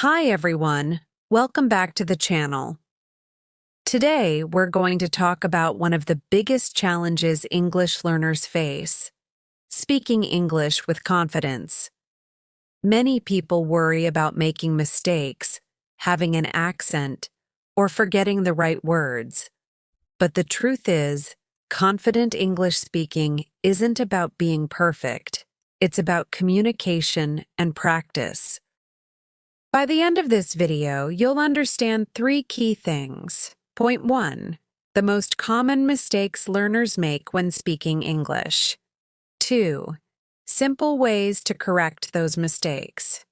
Hi everyone, welcome back to the channel. Today we're going to talk about one of the biggest challenges English learners face: speaking English with confidence. Many people worry about making mistakes, having an accent, or forgetting the right words. But the truth is, confident English speaking isn't about being perfect. It's about communication and practice. By the end of this video, you'll understand 3 key things. Point 1. The most common mistakes learners make when speaking English. 2. Simple ways to correct those mistakes.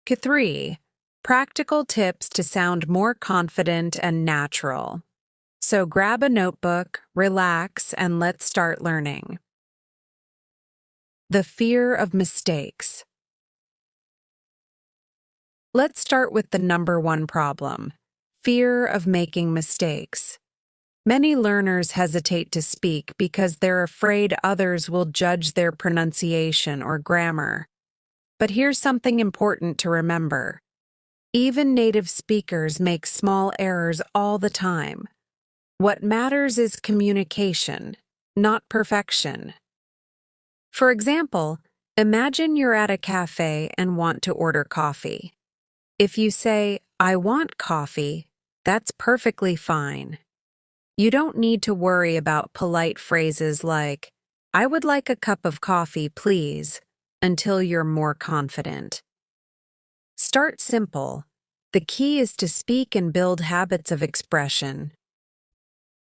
3. Practical tips to sound more confident and natural. So grab a notebook, relax, and let's start learning. The fear of mistakes. Let's start with the number 1 problem: fear of making mistakes. Many learners hesitate to speak because they're afraid others will judge their pronunciation or grammar. But here's something important to remember. Even native speakers make small errors all the time. What matters is communication, not perfection. For example, imagine you're at a cafe and want to order coffee. If you say, "I want coffee," that's perfectly fine. You don't need to worry about polite phrases like, "I would like a cup of coffee, please," until you're more confident. Start simple. The key is to speak and build habits of expression.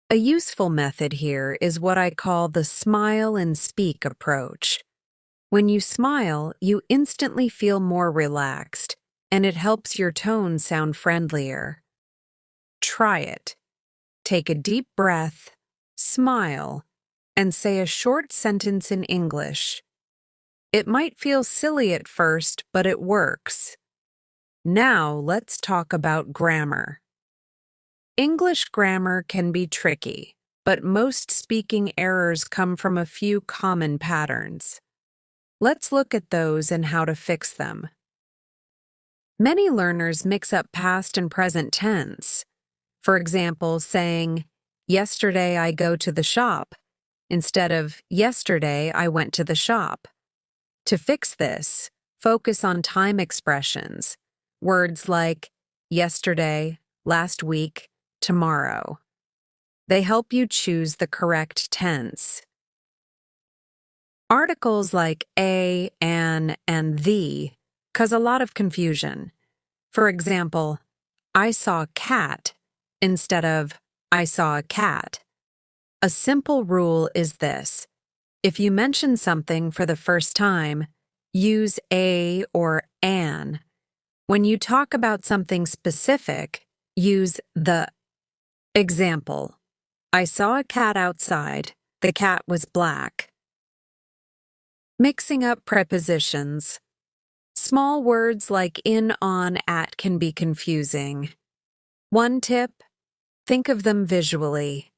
A useful method here is what I call the smile and speak approach. When you smile, you instantly feel more relaxed, and it helps your tone sound friendlier. Try it. Take a deep breath, smile, and say a short sentence in English. It might feel silly at first, but it works. Now let's talk about grammar. English grammar can be tricky, but most speaking errors come from a few common patterns. Let's look at those and how to fix them. Many learners mix up past and present tense. For example, saying, "Yesterday I go to the shop," instead of "Yesterday I went to the shop." To fix this, focus on time expressions, words like yesterday, last week, tomorrow. They help you choose the correct tense. Articles like a, an, and the cause a lot of confusion. For example, "I saw a cat" instead of "I saw a cat." A simple rule is this: if you mention something for the first time, use a or an. When you talk about something specific, use the. Example: "I saw a cat outside. The cat was black." Mixing up prepositions. Small words like in, on, at can be confusing. One tip: think of them visually.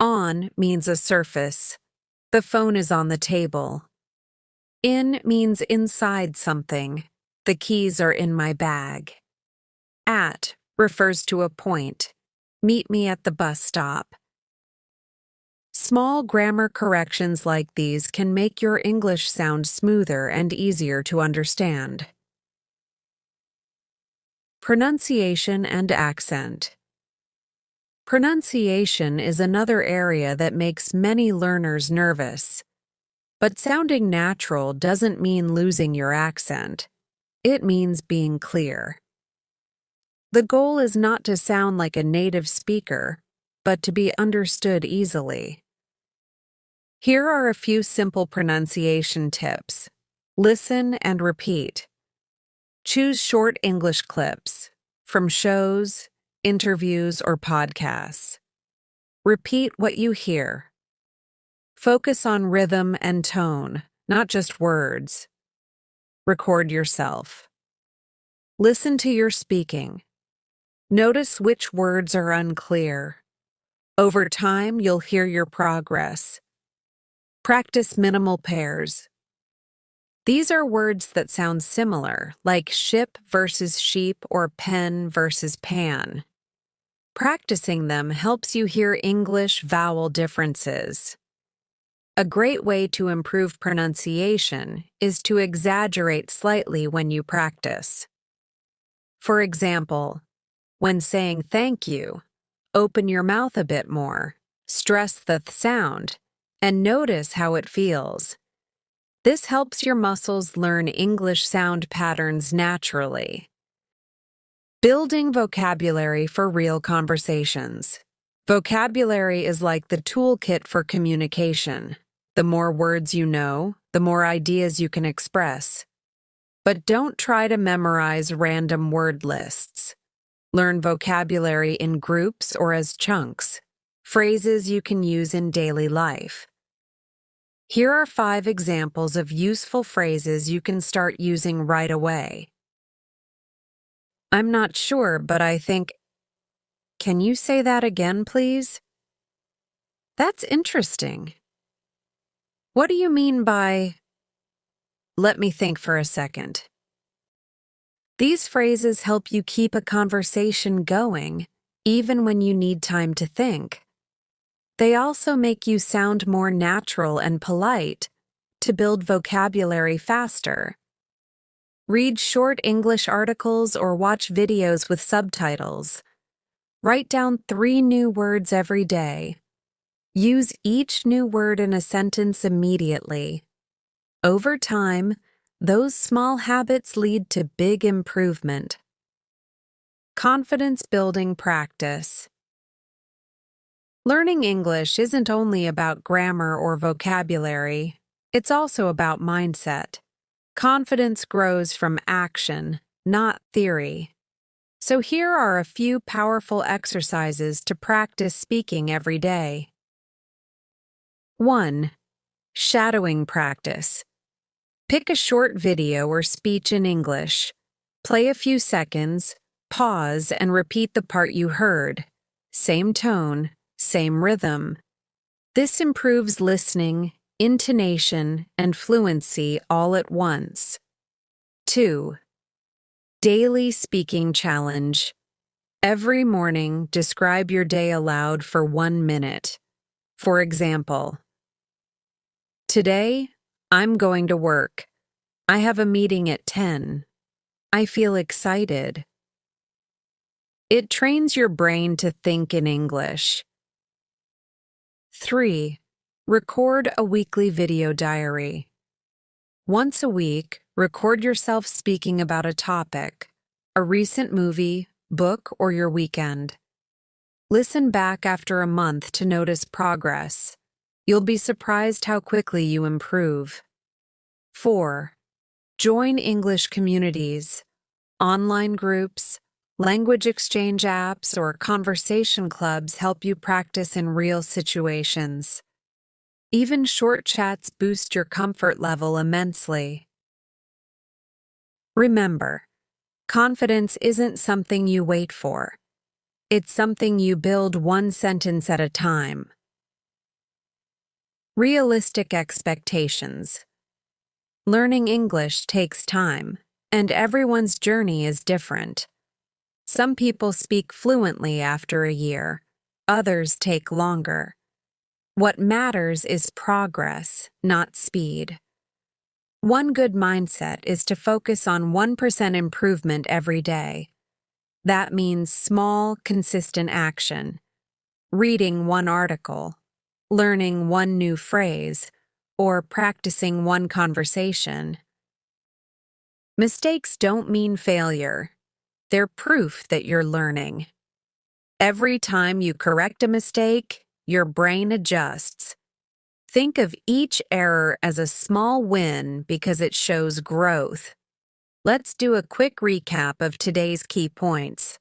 On means a surface. The phone is on the table. In means inside something. The keys are in my bag. At refers to a point. Meet me at the bus stop. Small grammar corrections like these can make your English sound smoother and easier to understand. Pronunciation and accent. Pronunciation is another area that makes many learners nervous. But sounding natural doesn't mean losing your accent. It means being clear. The goal is not to sound like a native speaker, but to be understood easily. Here are a few simple pronunciation tips. Listen and repeat. Choose short English clips from shows, interviews, or podcasts. Repeat what you hear. Focus on rhythm and tone, not just words. Record yourself. Listen to your speaking. Notice which words are unclear. Over time, you'll hear your progress. Practice minimal pairs. These are words that sound similar, like ship versus sheep or pen versus pan. Practicing them helps you hear English vowel differences. A great way to improve pronunciation is to exaggerate slightly when you practice. For example, when saying thank you, open your mouth a bit more, stress the th sound, and notice how it feels. This helps your muscles learn English sound patterns naturally. Building vocabulary for real conversations. Vocabulary is like the toolkit for communication. The more words you know, the more ideas you can express. But don't try to memorize random word lists. Learn vocabulary in groups or as chunks, phrases you can use in daily life. Here are 5 examples of useful phrases you can start using right away. I'm not sure, but I think... Can you say that again, please? That's interesting. What do you mean by... Let me think for a second. These phrases help you keep a conversation going, even when you need time to think. They also make you sound more natural and polite to build vocabulary faster. Read short English articles or watch videos with subtitles. Write down 3 new words every day. Use each new word in a sentence immediately. Over time, those small habits lead to big improvement. Confidence-building practice. Learning English isn't only about grammar or vocabulary, it's also about mindset. Confidence grows from action, not theory. So here are a few powerful exercises to practice speaking every day. 1. Shadowing practice. Pick a short video or speech in English. Play a few seconds, pause, and repeat the part you heard. Same tone, same rhythm. This improves listening, intonation, and fluency all at once. 2. Daily speaking challenge. Every morning, describe your day aloud for 1 minute. For example, today, I'm going to work. I have a meeting at 10. I feel excited. It trains your brain to think in English. 3. Record a weekly video diary. Once a week, record yourself speaking about a topic, a recent movie, book, or your weekend. Listen back after a month to notice progress. You'll be surprised how quickly you improve. 4. Join English communities. Online groups, language exchange apps, or conversation clubs help you practice in real situations. Even short chats boost your comfort level immensely. Remember, confidence isn't something you wait for. It's something you build 1 sentence at a time. Realistic expectations. Learning English takes time, and everyone's journey is different. Some people speak fluently after a year, others take longer. What matters is progress, not speed. One good mindset is to focus on 1% improvement every day. That means small, consistent action. Reading 1 article, learning 1 new phrase, or practicing 1 conversation. Mistakes don't mean failure. They're proof that you're learning. Every time you correct a mistake, your brain adjusts. Think of each error as a small win because it shows growth. Let's do a quick recap of today's key points.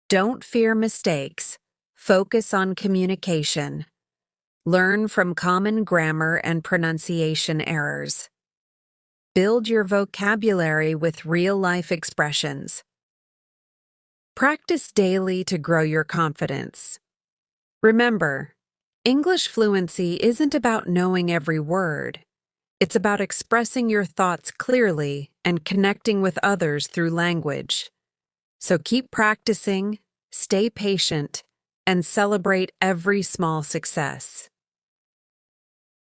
Don't fear mistakes. Focus on communication. Learn from common grammar and pronunciation errors. Build your vocabulary with real-life expressions. Practice daily to grow your confidence. Remember, English fluency isn't about knowing every word. It's about expressing your thoughts clearly and connecting with others through language. So keep practicing, stay patient, and celebrate every small success.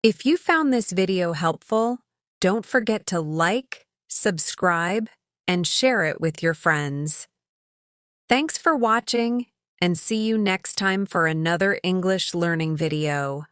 If you found this video helpful, don't forget to like, subscribe, and share it with your friends. Thanks for watching, and see you next time for another English learning video.